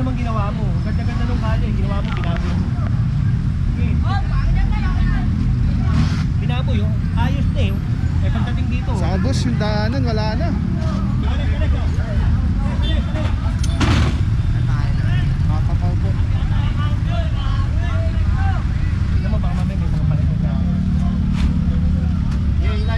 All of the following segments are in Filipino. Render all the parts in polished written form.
naman ginawa mo. Ganda-ganda nung kali. Ginawa mo, binaboy mo. Okay. Binaboy yun. Ayos na yun. Eh pagdating dito. Saka boss, yung daanan wala na. Makapaw po. Tignan mo baka mamaya may mga palit na. Hila.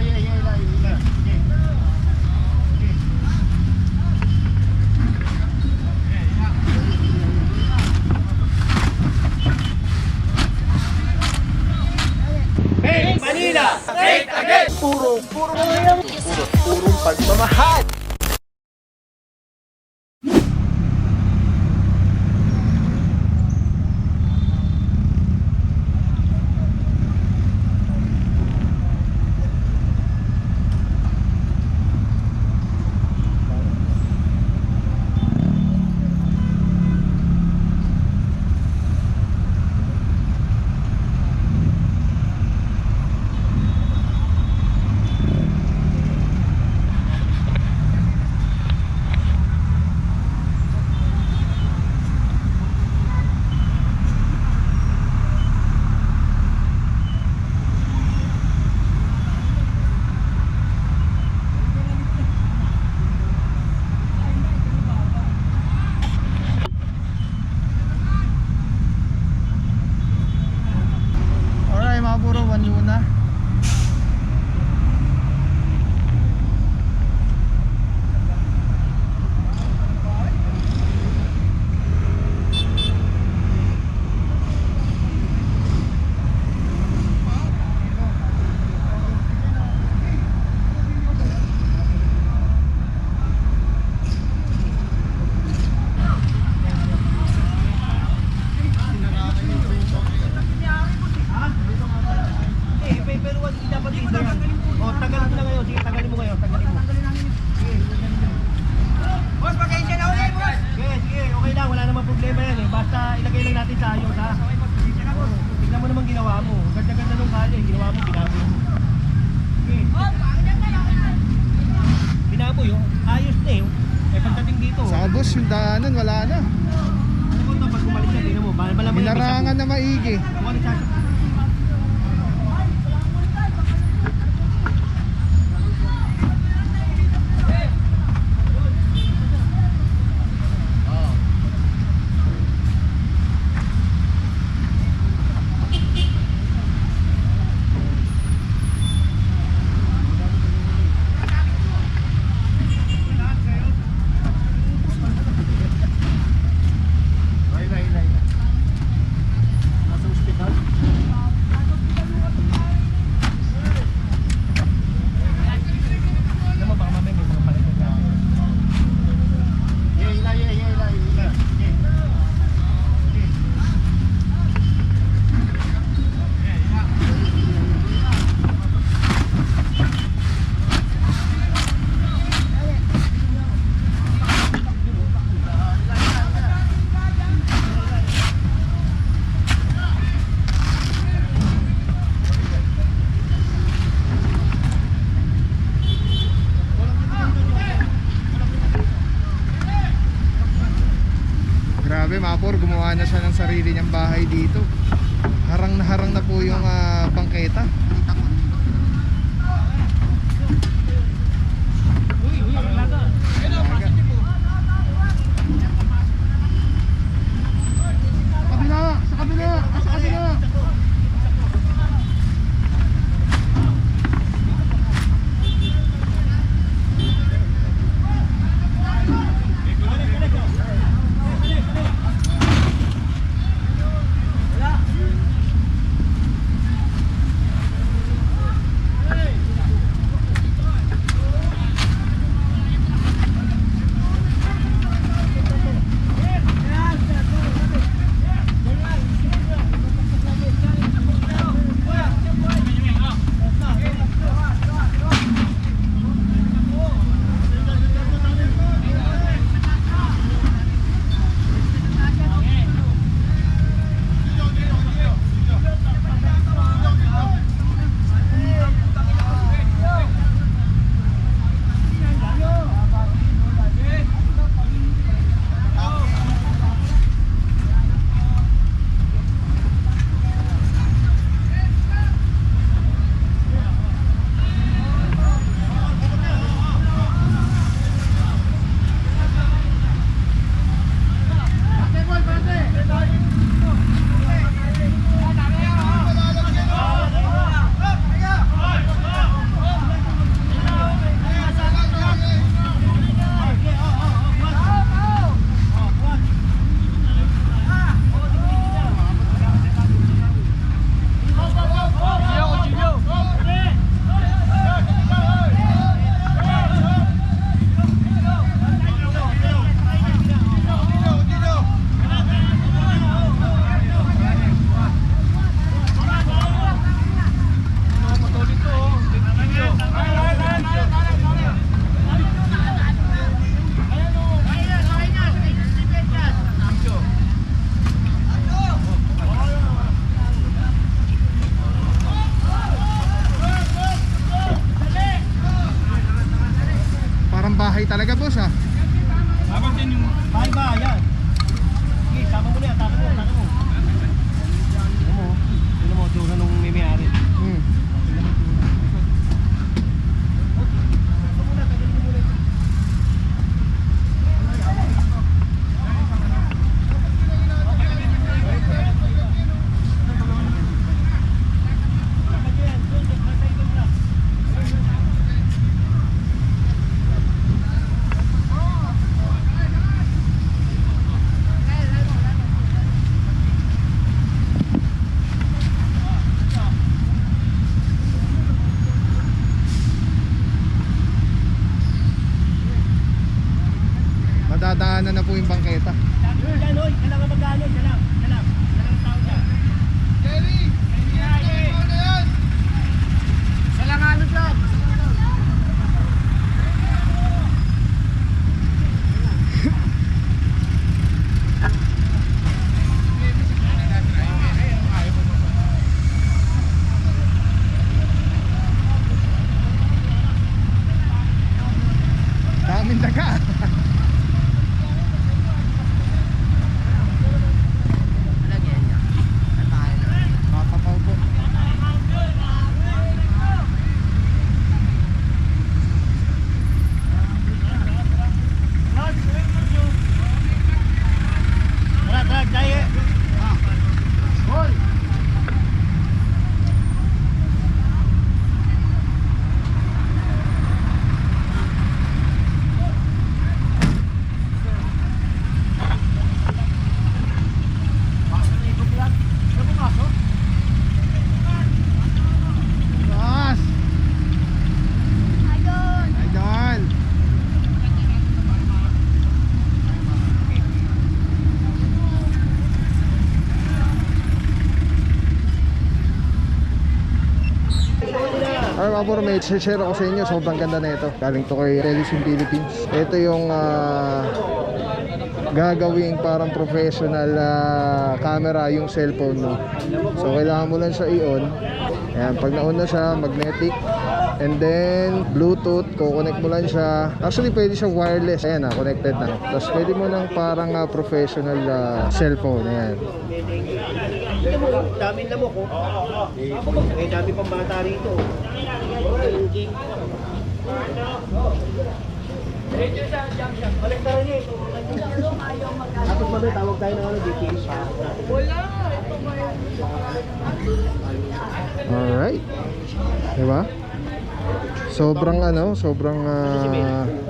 Hey Manila! Great again! Purong pagmamahal. Alright mga puro, 1 Luna. Pero wag dapat dito yan. O, tagalin mo na ngayon. Sige, tagalin mo ngayon. Tagalin mo. Sige. Boss, pasensya na ulit, boss! Sige, okay lang. Wala namang problema yan eh. Basta ilagay lang natin sa ayos, ha? Tignan mo naman ginawa mo. Ganda-ganda nung kali. Ginawa mo, binaboy mo. Okay. Binaboy yun. Ayos na yun. Eh pagdating dito. Saka boss, yung daanan wala na. Ano ko ito? Pag kumalit ka, tignan mo. Malamang Binarangan na maigi. Kumalit sa... Grabe Mapor, gumawa na siya ng sarili niyang bahay dito. Harang na po yung bangketa. Sa kabila. mga por, may share ako sa inyo. Sobrang ganda na ito. Galing to kay Telesim Philippines. Ito yung gagawing parang professional camera yung cellphone mo. So kailangan mo lang siya i-on. Ayan, pag na-on na siya, magnetic. And then Bluetooth, kukonect mo lang siya. Actually pwede siya wireless. Ayan na, connected na. Tapos pwede mo ng parang professional cellphone. Ayan. Dami na mo ko. Eh, dami pang bata rito. Balik na rin eh. Tapos mamaya tawag tayo ng GPS. Alright. Diba? Sobrang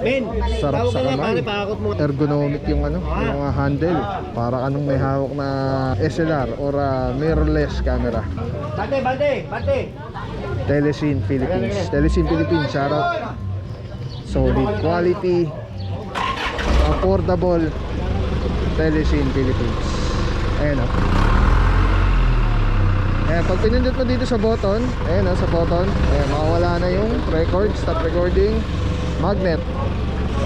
Ben, sarap tawag sa ka nga, kamay. pare, pakakot mo. Ergonomic yung yung handle. Para anong may hawak na SLR or mirrorless camera. Bante! Telesim Philippines. Telesim Philippines, shoutout. Solid quality, affordable. Telesim Philippines. Ayan o. Ayan, pag pinindot mo dito sa button, ayan o, sa button, ayan, makawala na yung record, stop recording, magnet.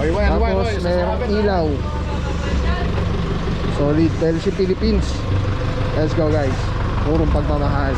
Tapos mayroong ilaw. Solid. Telesim Philippines. Let's go guys. Purong pagmamahal.